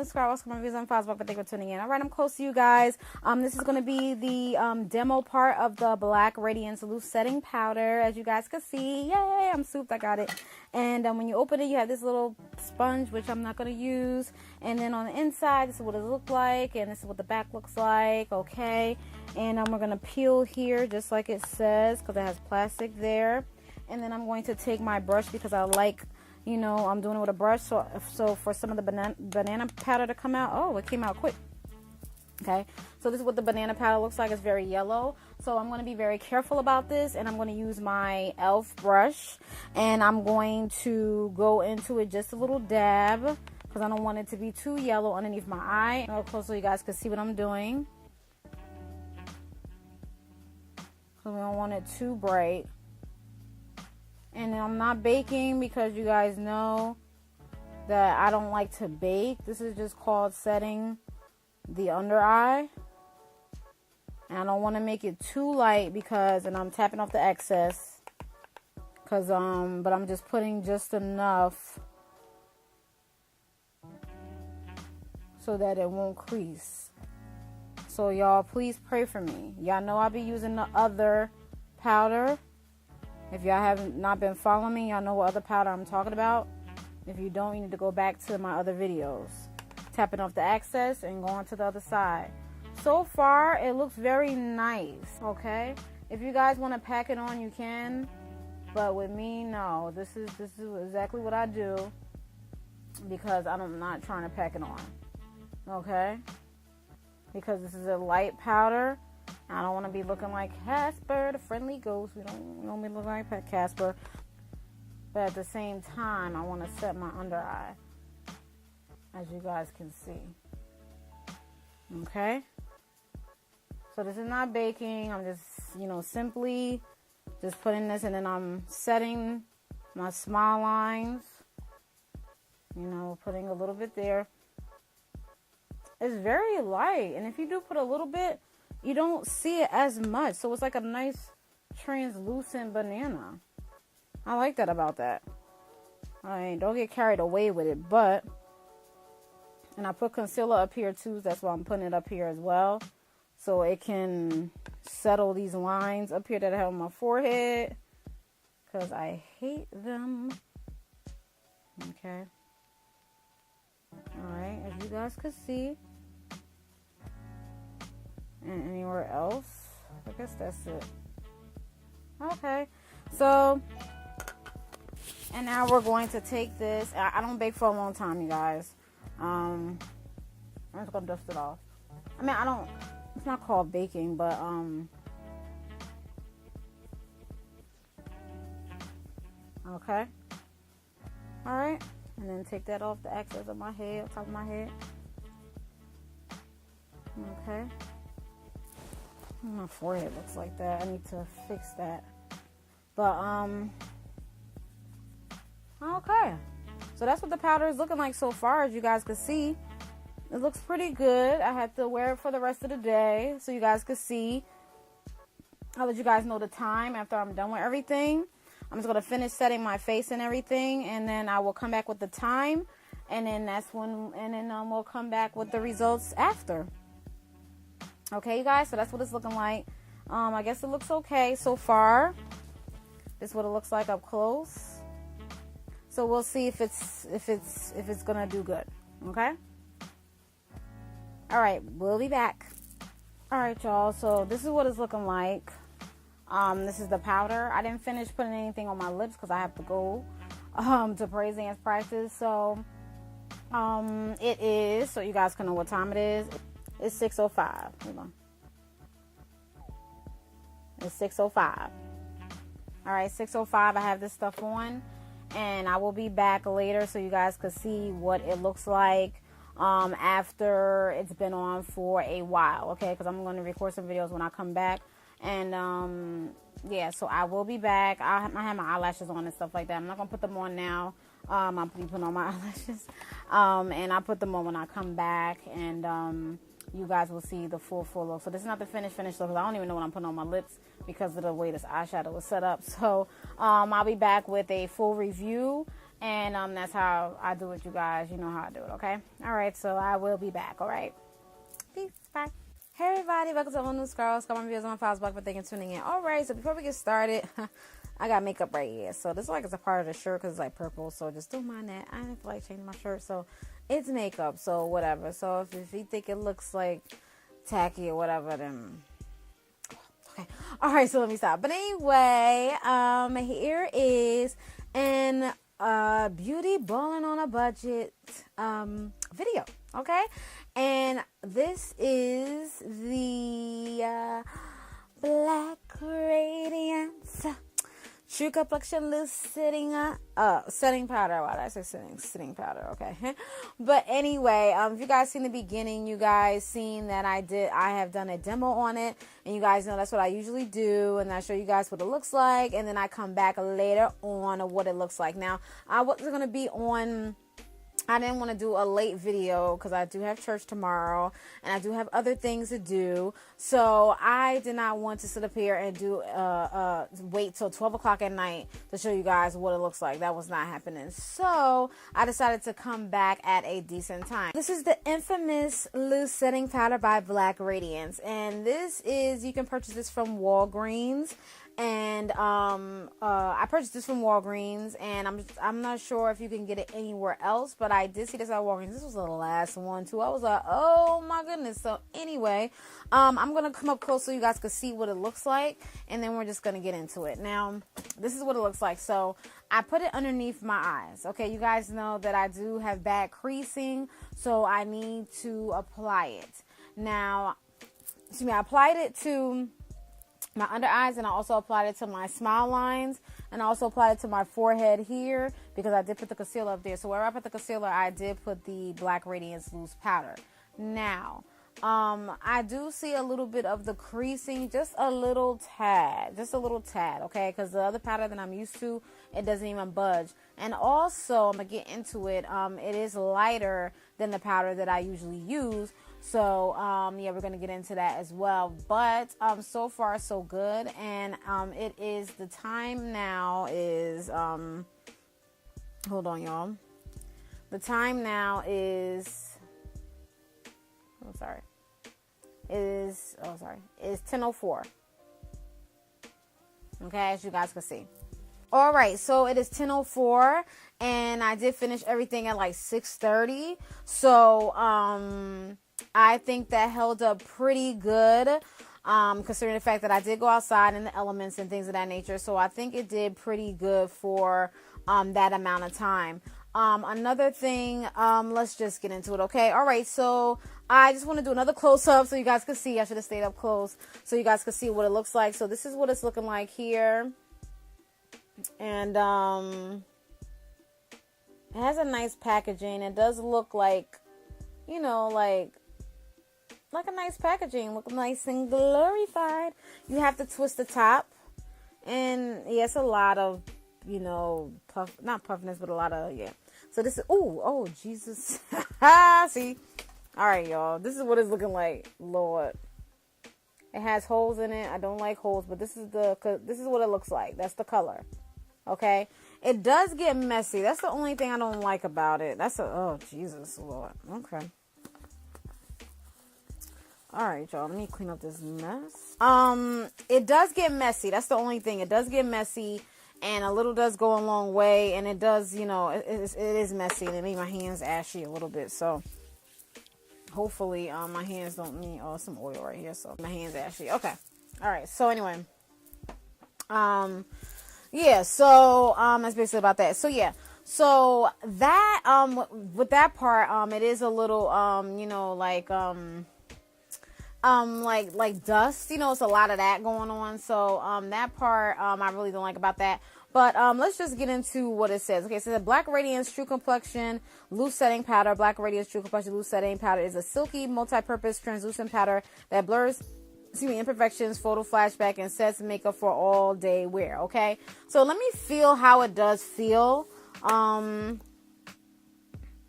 subscribe, also my views on Facebook, but thank you for tuning in. All right, I'm close to you guys. This is going to be the demo part of the black Radiance loose setting powder. As you guys can see, yay, I'm souped, I got it. And when you open it, you have this little sponge, which I'm not going to use. And then on the inside, this is what it looks like, and this is what the back looks like, okay? And we're going to peel here, just like it says, because it has plastic there. And then I'm going to take my brush, because I like, you know, I'm doing it with a brush, so for some of the banana powder to come out, oh, it came out quick. Okay, so this is what the banana powder looks like. It's very yellow, so I'm going to be very careful about this, and I'm going to use my e.l.f. brush, and I'm going to go into it just a little dab, because I don't want it to be too yellow underneath my eye. Real close so you guys can see what I'm doing, because we don't want it too bright. And I'm not baking, because you guys know that I don't like to bake. This is just called setting the under eye. And I don't want to make it too light, because, and I'm tapping off the excess, because but I'm just putting just enough so that it won't crease. So y'all, please pray for me. Y'all know I'll be using the other powder. If y'all have not been following me, y'all know what other powder I'm talking about. If you don't, you need to go back to my other videos. Tapping off the excess and going to the other side. So far, it looks very nice, okay? If you guys want to pack it on, you can. But with me, no. This is exactly what I do, because I'm not trying to pack it on, okay? Because this is a light powder. I don't want to be looking like Casper, the friendly ghost. We don't be looking like Casper. But at the same time, I want to set my under eye, as you guys can see. Okay? So this is not baking. I'm just, you know, simply just putting this, and then I'm setting my smile lines. You know, putting a little bit there. It's very light. And if you do put a little bit, you don't see it as much. So it's like a nice translucent banana. I like that about that. I mean, don't get carried away with it. But, and I put concealer up here too. That's why I'm putting it up here as well. So it can settle these lines up here that I have on my forehead, because I hate them. Okay. Alright, as you guys can see. And anywhere else, I guess that's it. Okay, so, and now we're going to take this. I don't bake for a long time, you guys. I'm just gonna dust it off. I mean, it's not called baking, but okay. All right, and then take that off the excess of my head, top of my head. Okay. My forehead looks like that. I need to fix that. But okay. So that's what the powder is looking like so far, as you guys can see. It looks pretty good. I have to wear it for the rest of the day so you guys can see. I'll let you guys know the time after I'm done with everything. I'm just going to finish setting my face and everything, and then I will come back with the time, and then that's when, and then we'll come back with the results after. Okay, you guys, so that's what it's looking like. I guess it looks okay so far. This is what it looks like up close. So we'll see if it's gonna do good. Okay. All right, we'll be back. All right, y'all. So this is what it's looking like. This is the powder. I didn't finish putting anything on my lips because I have to go to praise dance practice. So it is, so you guys can know what time it is. It's 6:05. Hold on. It's 6:05. All right, 6:05. I have this stuff on, and I will be back later so you guys can see what it looks like after it's been on for a while. Okay, because I'm going to record some videos when I come back, and yeah, so I will be back. I have my eyelashes on and stuff like that. I'm not gonna put them on now. I'm putting on my eyelashes, and I put them on when I come back, and you guys will see the full look. So this is not the finished look, because I don't even know what I'm putting on my lips because of the way this eyeshadow was set up. So I'll be back with a full review And that's how I do it, you guys. You know how I do it, okay? All right, so I will be back, all right? Peace, bye. Hey, everybody. Welcome to my new Scarlet. Got my videos on my files back, but thank you for tuning in. All right, so before we get started, I got makeup right here. So this is like it's a part of the shirt because it's like purple, so just don't mind that. I didn't feel like changing my shirt, so it's makeup, so whatever. So if you think it looks like tacky or whatever, then... Okay. All right, so let me stop. But anyway, here is an beauty balling on a budget video, okay? And this is the Black Radiance True Complexion Loose Setting powder. Why did I say setting powder? Okay. But anyway, if you guys seen the beginning, you guys seen that I have done a demo on it, and you guys know that's what I usually do, and I show you guys what it looks like, and then I come back later on what it looks like. Now, I wasn't going to be on... I didn't want to do a late video because I do have church tomorrow and I do have other things to do. So I did not want to sit up here and do wait till 12 o'clock at night to show you guys what it looks like. That was not happening. So I decided to come back at a decent time. This is the infamous loose setting powder by Black Radiance, and this is, you can purchase this from Walgreens. And I purchased this from Walgreens, and I'm not sure if you can get it anywhere else, but I did see this at Walgreens. This was the last one too. I was like, oh my goodness. So anyway, I'm gonna come up close so you guys can see what it looks like, and then we're just gonna get into it. Now, this is what it looks like. So I put it underneath my eyes. Okay, you guys know that I do have bad creasing, so I need to apply it. Now, excuse me, I applied it to my under eyes, and I also applied it to my smile lines, and I also applied it to my forehead here because I did put the concealer up there. So where I put the concealer, I did put the Black Radiance loose powder. Now, I do see a little bit of the creasing, just a little tad, okay? Because the other powder that I'm used to, it doesn't even budge. And also, I'm gonna get into it. It is lighter than the powder that I usually use. So, yeah, we're going to get into that as well. But, so far, so good. And, it is, the time now is, hold on, y'all. The time now is, is 10:04. Okay, as you guys can see. All right, so it is 10:04, and I did finish everything at like 6:30. So, I think that held up pretty good, considering the fact that I did go outside in the elements and things of that nature. So I think it did pretty good for that amount of time. Another thing, let's just get into it, okay? All right, so I just want to do another close-up so you guys can see. I should have stayed up close so you guys can see what it looks like. So this is what it's looking like here. And it has a nice packaging. It does look like, you know, like a nice packaging, look nice and glorified. You have to twist the top, and yeah, it's a lot of, you know, not puffiness, but a lot of, yeah. So this is, oh Jesus. See, all right, y'all, this is what it's looking like. Lord, it has holes in it. I don't like holes, but this is what it looks like. That's the color. Okay, it does get messy. That's the only thing I don't like about it. Oh Jesus, Lord. Okay. All right, y'all, let me clean up this mess. It does get messy. That's the only thing. It does get messy, and a little does go a long way, and it does, you know, it is messy, and it made my hands ashy a little bit. So hopefully, my hands don't need, some oil right here, so my hands ashy. Okay. All right. So anyway, yeah, so, that's basically about that. So yeah, so that, with that part, it is a little, you know, like dust, you know, it's a lot of that going on. So, that part, I really don't like about that. But, let's just get into what it says. Okay, so the Black Radiance True Complexion Loose Setting Powder. Black Radiance True Complexion Loose Setting Powder is a silky, multi-purpose, translucent powder that blurs, imperfections, photo flashback, and sets makeup for all day wear. Okay, so let me feel how it does feel.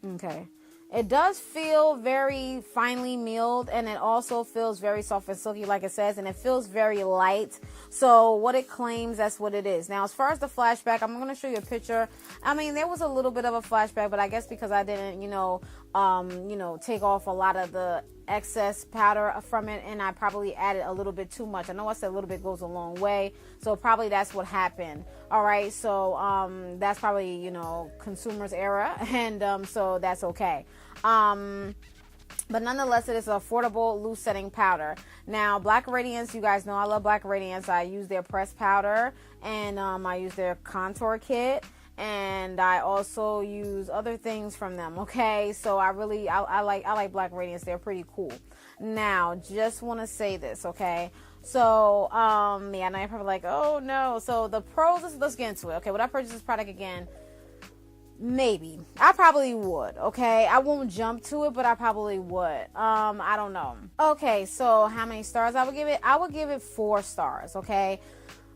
Okay, It does feel very finely milled, and it also feels very soft and silky, like it says, and it feels very light. So what it claims, that's what it is. Now, as far as the flashback, I'm going to show you a picture. I mean, there was a little bit of a flashback, but I guess because I didn't, take off a lot of the excess powder from it, and I probably added a little bit too much. I know I said a little bit goes a long way, so probably that's what happened. All right, so that's probably, consumer's error, and so that's okay. But nonetheless, it is an affordable loose setting powder. Now, Black Radiance, you guys know I love Black Radiance. I use their pressed powder, and I use their contour kit, and I also use other things from them. Okay, so I like Black Radiance. They're pretty cool. Now, just want to say this, okay? So, I know you're probably like, oh no. So the pros, let's get into it. Okay, would I purchase this product again? Maybe. I probably would, okay? I won't jump to it, but I probably would. I don't know. Okay, so how many stars I would give it? I would give it 4 stars, okay?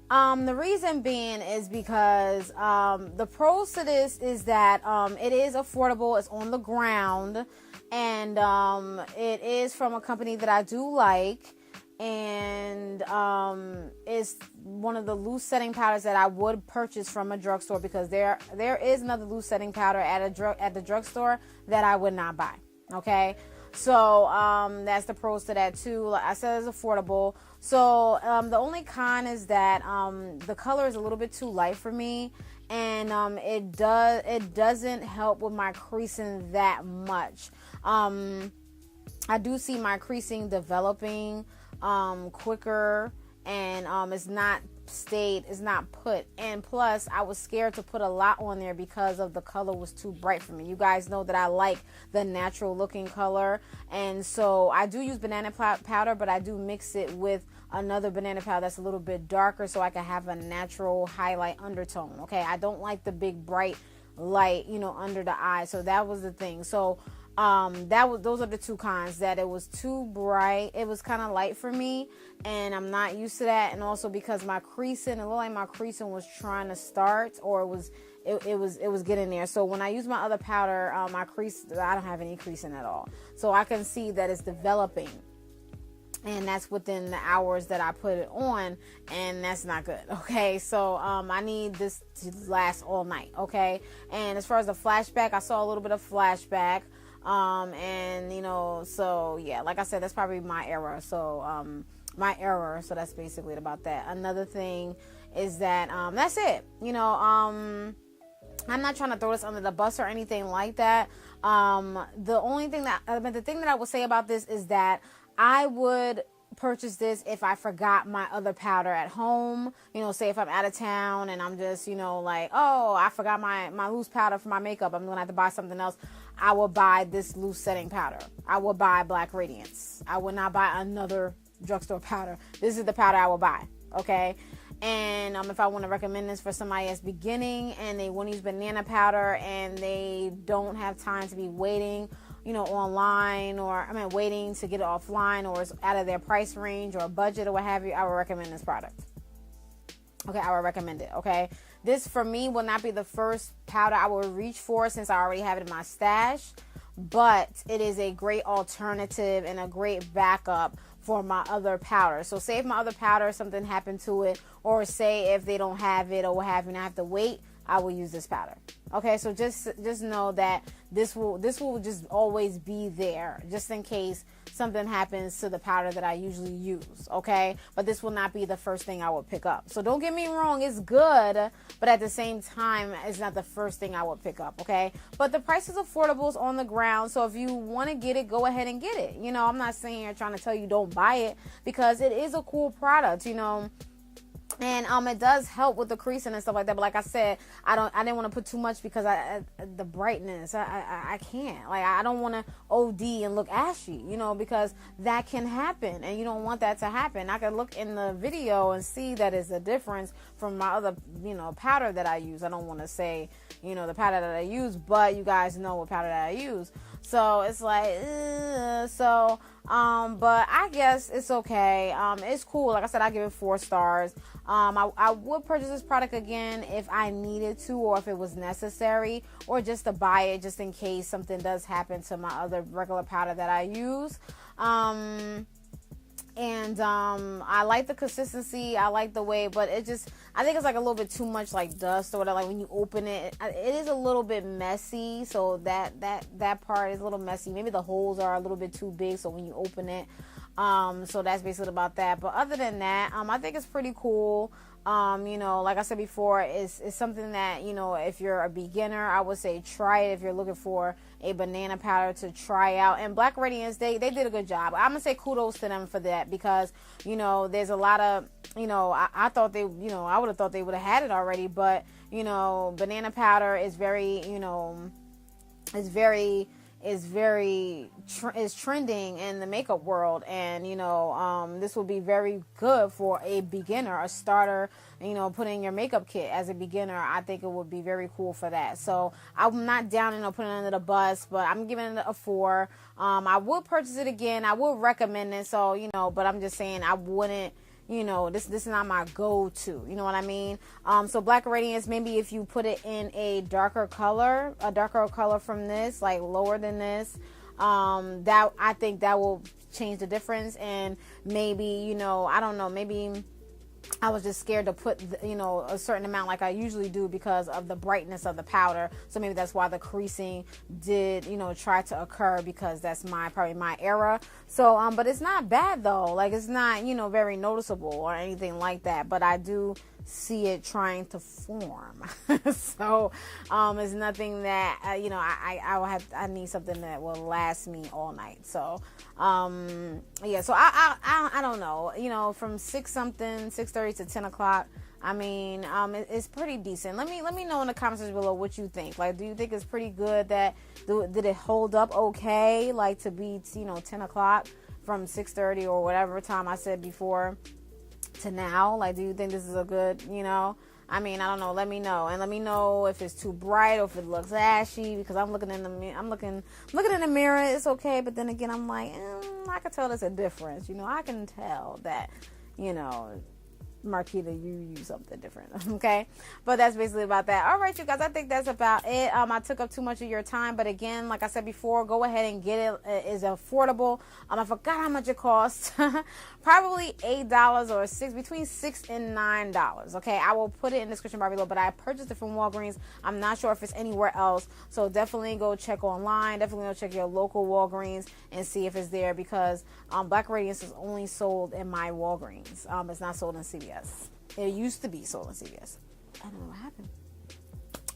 The reason being is because the pros to this is that it is affordable, it's on the ground, and it is from a company that I do like. And it's one of the loose setting powders that I would purchase from a drugstore, because there is another loose setting powder at the drugstore that I would not buy. Okay, so that's the pros to that too. Like I said, it's affordable. So the only con is that the color is a little bit too light for me, and it doesn't help with my creasing that much. I do see my creasing developing quicker, and it's not put, and plus I was scared to put a lot on there because of the color was too bright for me. You guys know that I like the natural looking color, and so I do use banana powder, but I do mix it with another banana powder that's a little bit darker, so I can have a natural highlight undertone. Okay, I don't like the big bright light under the eye. So that was the thing. So those are the two cons, that it was too bright, it was kind of light for me, and I'm not used to that, and also because my creasing, it looked like my creasing was trying to start, or it was getting there. So when I use my other powder, my crease, I don't have any creasing at all, so I can see that it's developing, and that's within the hours that I put it on, and that's not good. Okay, so I need this to last all night. Okay, and as far as the flashback, I saw a little bit of flashback. So yeah, like I said, that's probably my error. So, so that's basically it about that. Another thing is that, that's it. I'm not trying to throw this under the bus or anything like that. The thing that I would say about this is that I would purchase this if I forgot my other powder at home. Say if I'm out of town and I'm just, like, oh, I forgot my loose powder for my makeup, I'm gonna have to buy something else. I will buy this loose setting powder. I will buy Black Radiance. I will not buy another drugstore powder. This is the powder I will buy. Okay, and if I want to recommend this for somebody that's beginning and they want to use banana powder and they don't have time to be waiting online, or waiting to get it offline, or it's out of their price range or budget or what have you, I would recommend this product. Okay, I would recommend it. Okay, this for me will not be the first powder I will reach for, since I already have it in my stash, but it is a great alternative and a great backup for my other powder. So say if my other powder, something happened to it, or say if they don't have it or what have you, and I have to wait, I will use this powder. Okay, so just know that this will just always be there, just in case something happens to the powder that I usually use. Okay, but this will not be the first thing I would pick up. So don't get me wrong, it's good, but at the same time, it's not the first thing I would pick up. Okay, but the price is affordable, it's on the ground, so if you want to get it, go ahead and get it. I'm not saying here trying to tell you don't buy it, because it is a cool product. And it does help with the creasing and stuff like that. But like I said, I didn't want to put too much, because the brightness, I can't. Like, I don't want to OD and look ashy, because that can happen, and you don't want that to happen. I can look in the video and see that is a difference from my other, powder that I use. I don't want to say, the powder that I use, but you guys know what powder that I use. So it's like, but I guess it's okay. It's cool. Like I said, I give it 4 stars. I would purchase this product again if I needed to, or if it was necessary, or just to buy it just in case something does happen to my other regular powder that I use. I like the consistency. I like the way, but I think it's like a little bit too much like dust or whatever. Like when you open it, it is a little bit messy. So that part is a little messy. Maybe the holes are a little bit too big. So when you open it, so that's basically about that. But other than that, I think it's pretty cool. Like I said before, it's something that, if you're a beginner, I would say try it if you're looking for a banana powder to try out. And Black Radiance, they did a good job. I'm going to say kudos to them for that because, there's a lot of, I thought they, I would have thought they would have had it already, but, banana powder is very, is trending in the makeup world, and this will be very good for a beginner, a starter, put in your makeup kit as a beginner. I think it would be very cool for that. So I'm not down putting it under the bus, but I'm giving it a 4. I would purchase it again. I would recommend it. So but I'm just saying I wouldn't. This is not my go-to. You know what I mean? So Black Radiance, maybe if you put it in a darker color from this, like lower than this, that I think that will change the difference. And maybe, I don't know, maybe I was just scared to put, a certain amount like I usually do because of the brightness of the powder. So maybe that's why the creasing did, try to occur, because that's probably my era. So, but it's not bad though. Like it's not, very noticeable or anything like that. But I do see it trying to form. So, it's nothing that, I need something that will last me all night. So, yeah, so I don't know, from 6:30 to 10 o'clock. I mean, it's pretty decent. Let me know in the comments below what you think. Like, do you think it's pretty good? Did it hold up okay? Like to be, 10 o'clock from 6:30 or whatever time I said before to now? Like, do you think this is a good, I mean, I don't know. Let me know, and let me know if it's too bright or if it looks ashy. Because I'm looking in the mirror. I'm looking in the mirror. It's okay, but then again, I'm like, I can tell there's a difference. I can tell that, Marquita, you use something different. Okay, but that's basically about that. All right, you guys, I think that's about it. I took up too much of your time, but again, like I said before, go ahead and get it. It is affordable. I forgot how much it costs. Probably $8 or between $6 and $9. Okay, I will put it in the description bar below, but I purchased it from Walgreens. I'm not sure if it's anywhere else, so definitely go check online. Definitely go check your local Walgreens and see if it's there, because Black Radiance is only sold in my Walgreens. It's not sold in CVS. It used to be sold in CVS. I don't know what happened.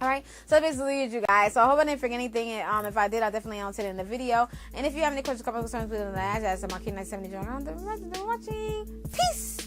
All right, so basically it, you guys. So I hope I didn't forget anything. If I did, I definitely answered it in the video. And if you have any questions, comments, concerns, please don't ask. I'm Marquita 970. Thanks for watching. Peace.